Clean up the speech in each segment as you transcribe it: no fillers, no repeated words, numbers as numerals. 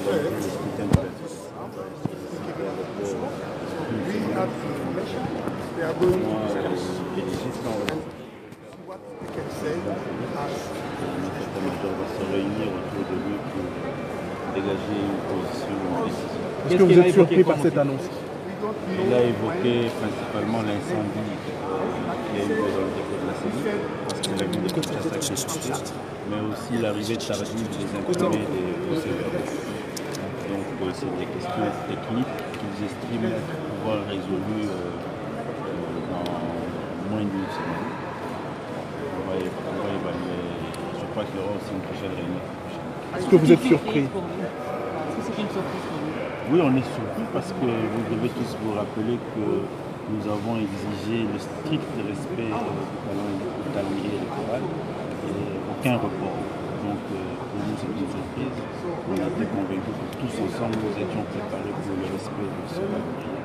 organiser le scrutin de la justice. L'état-major va se réunir autour de lui pour dégager une position décisive. Est-ce que vous êtes surpris par cette annonce? Il a évoqué principalement l'incendie qui a eu dans le dépôt de la CENI, parce qu'il a vu des pièces sacrifiées, mais aussi l'arrivée tardive des imprimés des procès-verbaux. Donc c'est des questions techniques qu'ils estiment pouvoir résolues dans moins d'une semaine. On va évaluer. Je crois qu'il y aura aussi une prochaine réunion. Est-ce que vous êtes surpris? Est-ce que c'est une surprise pour vous? Oui, on est surpris parce que vous devez tous vous rappeler que nous avons exigé le strict respect du calendrier électoral et aucun report. Donc pour nous c'est une surprise. On a été convaincus que tous ensemble nous étions préparés pour le respect de ce calendrier.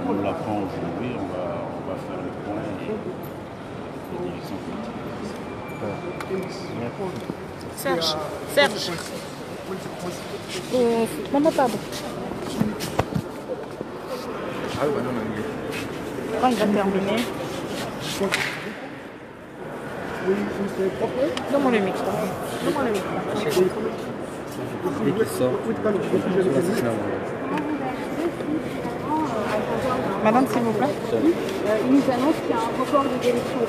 On l'apprend aujourd'hui, on va faire le point et les directions politiques. Serge. Maman, pardon. Quand il va terminer. Donne-moi le micro. Et qui sort. Madame, s'il vous plaît. Il nous annonce qu'il y a un report des élections.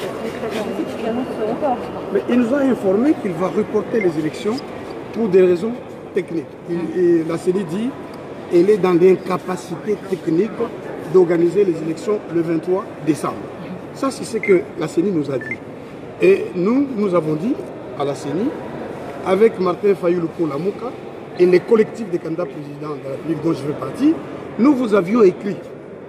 Il annonce ce report. Mais il nous a informé qu'il va reporter les élections pour des raisons techniques. Et la CENI dit qu'elle est dans l'incapacité technique d'organiser les élections le 23 décembre. Ça, c'est ce que la CENI nous a dit. Et nous avons dit à la CENI, avec Martin Fayulu-Lamouka et les collectifs des candidats présidents de la République dont je fais partie, nous vous avions écrit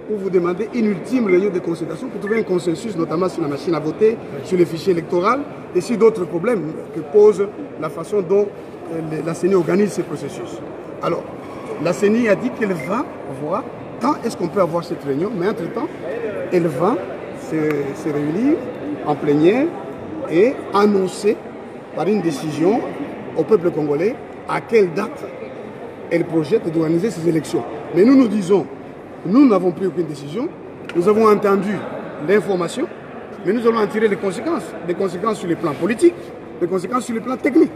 pour vous demander une ultime réunion de concertation pour trouver un consensus, notamment sur la machine à voter, sur les fichiers électoraux et sur d'autres problèmes que pose la façon dont la CENI organise ces processus. Alors, la CENI a dit qu'elle va voir quand est-ce qu'on peut avoir cette réunion, mais entre-temps, elle va se réunir en plénière et annoncer par une décision au peuple congolais à quelle date elle projette d'organiser ces élections. Mais nous disons, nous n'avons pris aucune décision, nous avons entendu l'information, mais nous allons en tirer les conséquences sur le plan politique, des conséquences sur le plan technique.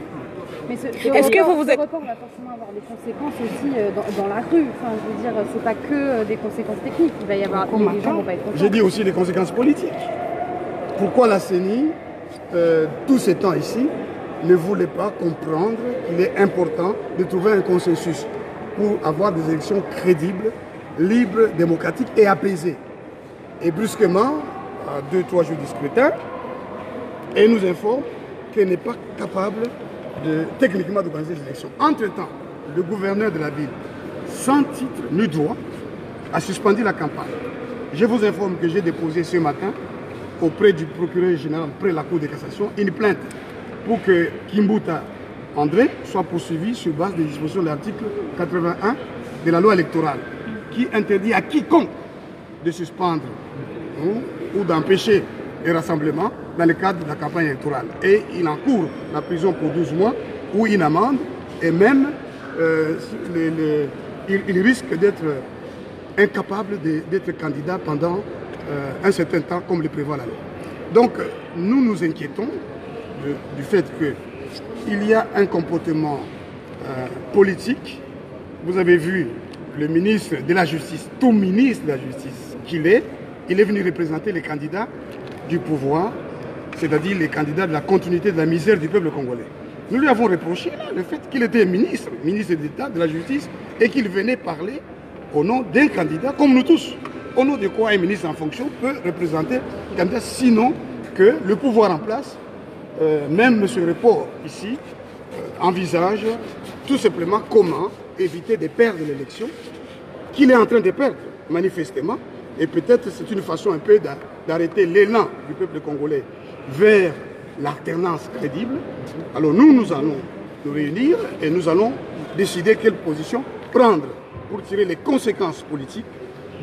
Est-ce que vous êtes... Ce report va forcément avoir des conséquences aussi dans la rue. Enfin, je veux dire, c'est pas que des conséquences techniques. Il va y avoir les gens vont pas être contents. J'ai dit aussi des conséquences politiques. Pourquoi la CENI, tous ces temps ici, ne voulait pas comprendre qu'il est important de trouver un consensus pour avoir des élections crédibles, libres, démocratiques et apaisées. Et brusquement, à 2-3 jours du scrutin, elle nous informe qu'elle n'est pas capable techniquement d'organiser les élections. Entre-temps, le gouverneur de la ville, sans titre ni droit, a suspendu la campagne. Je vous informe que j'ai déposé ce matin auprès du procureur général, près de la Cour de cassation, une plainte pour que Kimbuta André soit poursuivi sur base des dispositions de l'article 81 de la loi électorale, qui interdit à quiconque de suspendre ou d'empêcher les rassemblements dans le cadre de la campagne électorale. Et il encourt la prison pour 12 mois ou une amende, et même il risque d'être incapable d'être candidat pendant un certain temps, comme le prévoit la loi. Donc, nous nous inquiétons du fait qu'il y a un comportement politique. Vous avez vu le ministre de la Justice, tout ministre de la Justice qu'il est, il est venu représenter les candidats du pouvoir, c'est-à-dire les candidats de la continuité de la misère du peuple congolais. Nous lui avons reproché le fait qu'il était ministre d'État de la Justice, et qu'il venait parler au nom d'un candidat, comme nous tous. Au nom de quoi un ministre en fonction peut représenter un candidat, sinon que le pouvoir en place, même M. Report ici, envisage tout simplement comment éviter de perdre l'élection, qu'il est en train de perdre manifestement, et peut-être c'est une façon un peu d'arrêter l'élan du peuple congolais vers l'alternance crédible. Alors nous allons nous réunir et nous allons décider quelle position prendre pour tirer les conséquences politiques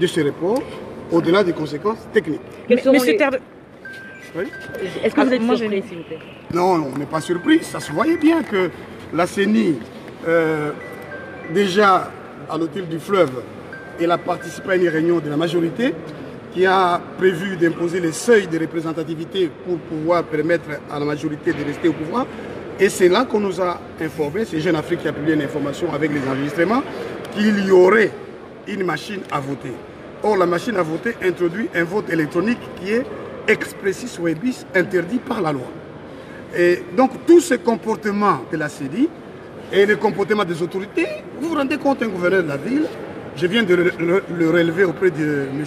de ce report, au-delà des conséquences techniques. Monsieur Terre de... Oui. Est-ce que vous êtes surpris, s'il vous plaît? Non, on n'est pas surpris. Ça se voyait bien que la CENI déjà à l'hôtel du Fleuve, elle a participé à une réunion de la majorité qui a prévu d'imposer les seuils de représentativité pour pouvoir permettre à la majorité de rester au pouvoir. Et c'est là qu'on nous a informé, c'est Jeune Afrique qui a publié une information avec les enregistrements, qu'il y aurait une machine à voter. Or, la machine à voter introduit un vote électronique qui est expressis verbis interdit par la loi. Et donc, tous ces comportements de la CENI et les comportements des autorités, vous vous rendez compte, un gouverneur de la ville, je viens de le relever auprès de M.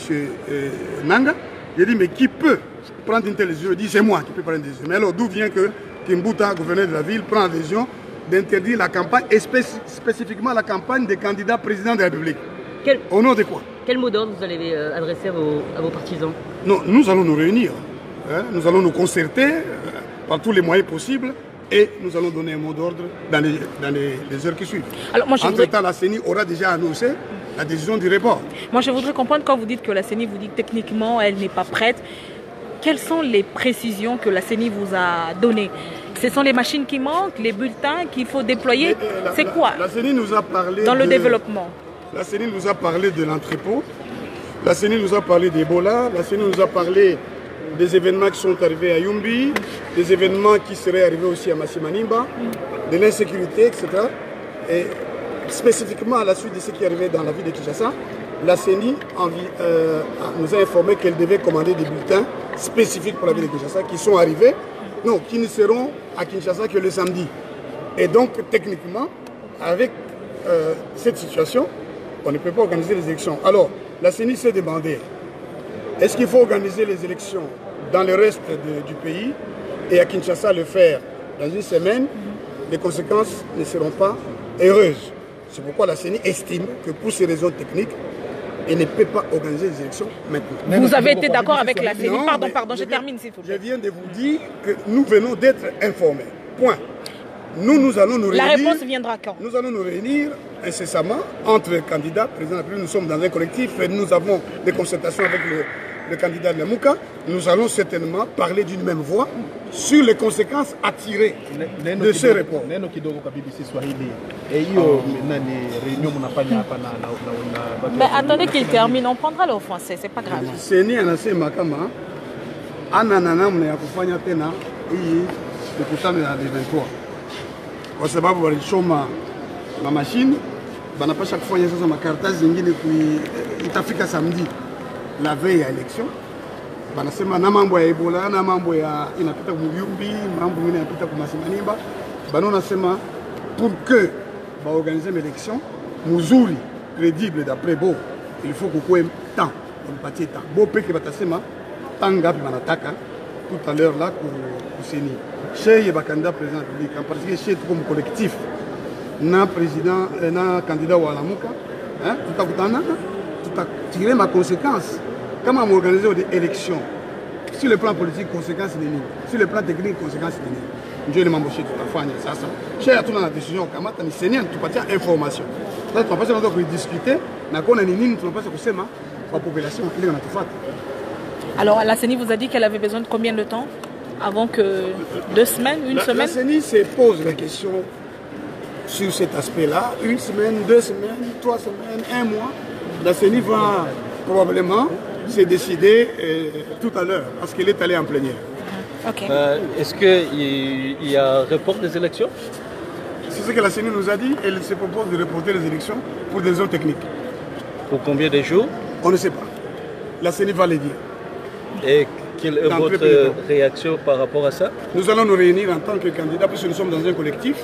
Nanga, il dit, mais qui peut prendre une telle décision? Il dit, c'est moi qui peux prendre une décision. Mais alors, d'où vient que Kimbuta, gouverneur de la ville, prend la décision d'interdire la campagne, et spécifiquement la campagne des candidats présidents de la République? Au nom de quoi? Quel mot d'ordre vous allez adresser à vos partisans? Non, nous allons nous réunir, hein, nous allons nous concerter par tous les moyens possibles et nous allons donner un mot d'ordre dans les heures qui suivent. Alors, moi, entre-temps, la CENI aura déjà annoncé la décision du report. Moi, je voudrais comprendre, quand vous dites que la CENI vous dit que techniquement, elle n'est pas prête, quelles sont les précisions que la CENI vous a données? Ce sont les machines qui manquent, les bulletins qu'il faut déployer? C'est quoi la CENI nous a parlé dans le développement? La CENI nous a parlé de l'entrepôt, la CENI nous a parlé d'Ebola, la CENI nous a parlé des événements qui sont arrivés à Yumbi, des événements qui seraient arrivés aussi à Massimanimba, de l'insécurité, etc. Et spécifiquement à la suite de ce qui est arrivé dans la ville de Kinshasa, la CENI nous a informé qu'elle devait commander des bulletins spécifiques pour la ville de Kinshasa qui sont arrivés, non, qui ne seront à Kinshasa que le samedi. Et donc, techniquement, avec cette situation, on ne peut pas organiser les élections. Alors, la CENI s'est demandé, est-ce qu'il faut organiser les élections dans le reste du pays et à Kinshasa le faire dans une semaine? Les conséquences ne seront pas heureuses. C'est pourquoi la CENI estime que pour ces raisons techniques, elle ne peut pas organiser les élections maintenant. Vous avez été d'accord avec la CENI? Pardon, je termine s'il vous plaît. Je viens de vous dire que nous venons d'être informés. Point. Nous allons nous réunir. La réponse viendra quand? Nous allons nous réunir incessamment entre candidats, président de la République. Nous sommes dans un collectif et nous avons des concertations avec le candidat de Mouka. Nous allons certainement parler d'une même voix sur les conséquences à tirer de ce report. Mais attendez qu'il termine, on prendra le français, c'est pas grave. CENI anasema kama ana namna ya kufanya tena hii mikutano ya 23 kwa sababu walichoma na mashine, banapasha kufanya sasa makaratasi zingine itafika samedi la veille ya election. Banasema na mambo ya Ebola, na mambo ya inapita Muyumbi, mambo mengine yanapita kwa Massimanimba. Bano nasema pour que ba organiser une élection muzuri crédible d'après Bo, il faut qu'on ait temps, on patie temps. Bo peke batasema tanga puis banataka tout à l'heure là pour CENI. Chez le candidat président de la République, en particulier chez comme collectif, na président, na candidat wa Lamuka, hein, tout a tiré ma conséquence. Comment organiser des élections? Sur le plan politique, conséquence c'est nini. Sur le plan technique, conséquence c'est nini. Dieu ne m'embauche tout à fait. Ça, chez la décision au Kamata, ni CENI, tu peux dire information. Là, tu vas pas seulement discuter, na kona nini, tu vas pas se kusema la population qui est dans la. Alors, la CENI vous a dit qu'elle avait besoin de combien de temps avant que 2 semaines, une semaine? La CENI se pose la question sur cet aspect-là. 1 semaine, 2 semaines, 3 semaines, 1 mois. La CENI va probablement se décider tout à l'heure parce qu'elle est allée en plénière. Okay. Est-ce qu'il y a un report des élections? C'est ce que la CENI nous a dit. Elle se propose de reporter les élections pour des raisons techniques. Pour combien de jours? On ne sait pas. La CENI va le dire. Et quelle est votre réaction par rapport à ça? Nous allons nous réunir en tant que candidats, puisque nous sommes dans un collectif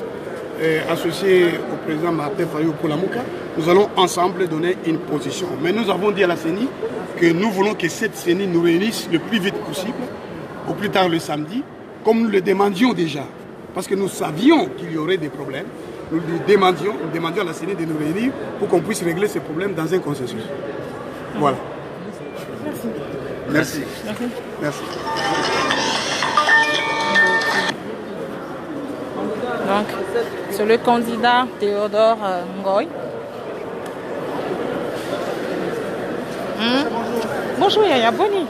associé au président Martin Fayou pour la Mouka. Nous allons ensemble donner une position. Mais nous avons dit à la CENI que nous voulons que cette CENI nous réunisse le plus vite possible, au plus tard le samedi, comme nous le demandions déjà. Parce que nous savions qu'il y aurait des problèmes. Nous demandions à la CENI de nous réunir pour qu'on puisse régler ces problèmes dans un consensus. Voilà. Merci. Merci. Merci. Donc, c'est le candidat Théodore Ngoy. Bonjour Yaya Boni.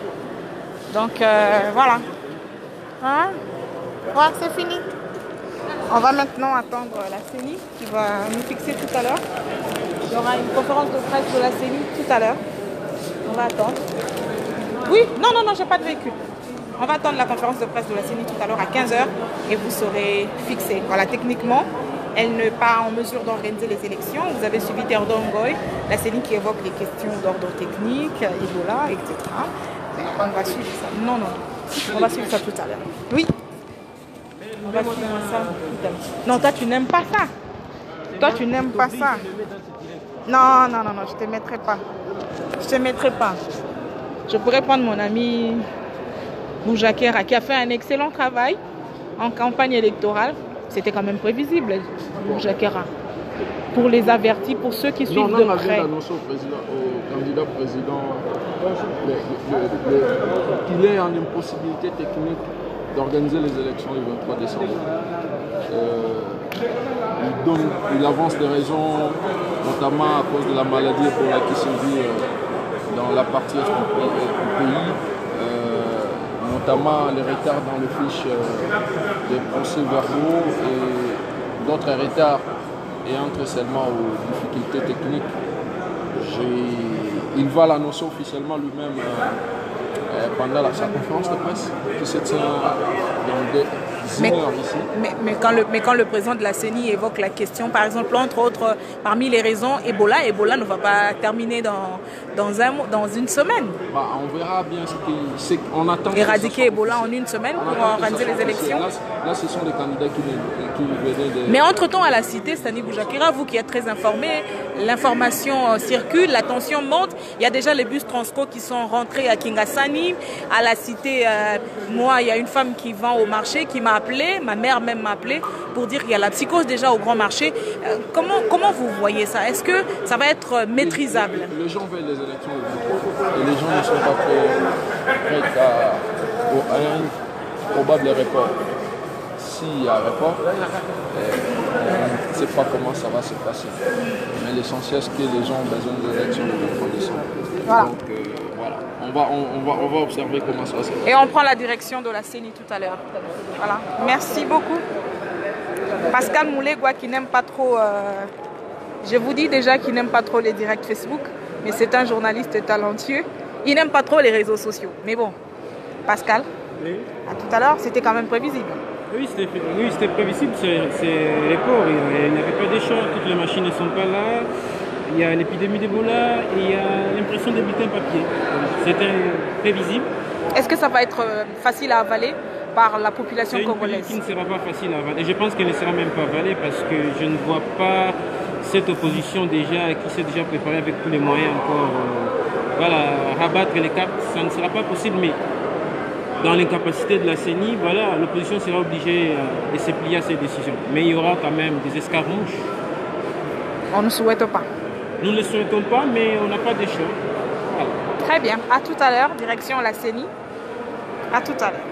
Donc, voilà. Hein? Voilà, c'est fini. On va maintenant attendre la CENI qui va nous fixer tout à l'heure. Il y aura une conférence de presse de la CENI tout à l'heure. On va attendre. Oui, non, j'ai pas de véhicule. On va attendre la conférence de presse de la CENI tout à l'heure à 15 h et vous serez fixé. Voilà, techniquement, elle n'est pas en mesure d'organiser les élections. Vous avez suivi Théodore Ngoy, la CENI qui évoque les questions d'ordre technique, Ebola, etc. On va suivre ça. Non. On va suivre ça tout à l'heure. Oui. On va suivre ça tout à l'heure. Non, toi, tu n'aimes pas ça. Toi, tu n'aimes pas ça. Non, je ne te mettrai pas. Je ne te mettrai pas. Je pourrais prendre mon ami Boujakera qui a fait un excellent travail en campagne électorale. C'était quand même prévisible, Boujakera. Pour les avertis, pour ceux qui suivent de près. Au candidat président qu'il est en impossibilité technique d'organiser les élections le 23 décembre. Il avance des raisons, notamment à cause de la maladie Ebola qui se vit dans la partie est du pays, notamment les retards dans le fiche des procès-verbaux et d'autres retards et entre seulement aux difficultés techniques. Il va l'annoncer officiellement lui-même pendant sa conférence de presse qui se tient dans des heures ici. Mais quand le président de la CENI évoque la question, par exemple, entre autres, parmi les raisons, Ebola ne va pas terminer dans une semaine. On verra bien ce qu'on attend. Éradiquer Ebola en une semaine pour organiser les élections. Là, ce sont les candidats qui venaient de... Mais entre-temps, à la cité, Sani Boujakera, vous qui êtes très informé, l'information circule, la tension monte. Il y a déjà les bus Transco qui sont rentrés à Kingasani. À la cité, moi, il y a une femme qui vend au marché qui m'a appelé, ma mère même m'a appelé pour dire qu'il y a la psychose déjà au grand marché. Comment vous voyez ça? Est-ce que ça va être maîtrisable? Les gens veulent les élections et les gens ne sont pas prêts à un probable report. S'il y a un report, on ne sait pas comment ça va se passer. Mais l'essentiel, c'est que les gens ont besoin de l'élection le 23 décembre. Voilà. Donc voilà, on va observer comment ça va se passer. Et on prend la direction de la CENI tout à l'heure. Voilà. Merci beaucoup. Pascal Moulegua qui n'aime pas trop... je vous dis déjà qu'il n'aime pas trop les directs Facebook, mais c'est un journaliste talentueux. Il n'aime pas trop les réseaux sociaux. Mais bon, Pascal, oui. À tout à l'heure, c'était quand même prévisible. Oui, c'était prévisible, c'est report. Il n'y avait pas d'échange, toutes les machines ne sont pas là. Il y a l'épidémie d'Ebola et il y a l'impression des bulletins papier. C'était prévisible. Est-ce que ça va être facile à avaler par la population congolaise? Qui ne sera pas facile à avaler. Je pense qu'elle ne sera même pas avalée parce que je ne vois pas cette opposition déjà qui s'est déjà préparée avec tous les moyens encore. Rabattre les cartes, ça ne sera pas possible, mais dans l'incapacité de la CENI, l'opposition sera obligée de se plier à ces décisions. Mais il y aura quand même des escarmouches. On ne souhaite pas. Nous ne le souhaitons pas, mais on n'a pas de choix. Voilà. Très bien. À tout à l'heure, direction la CENI. À tout à l'heure.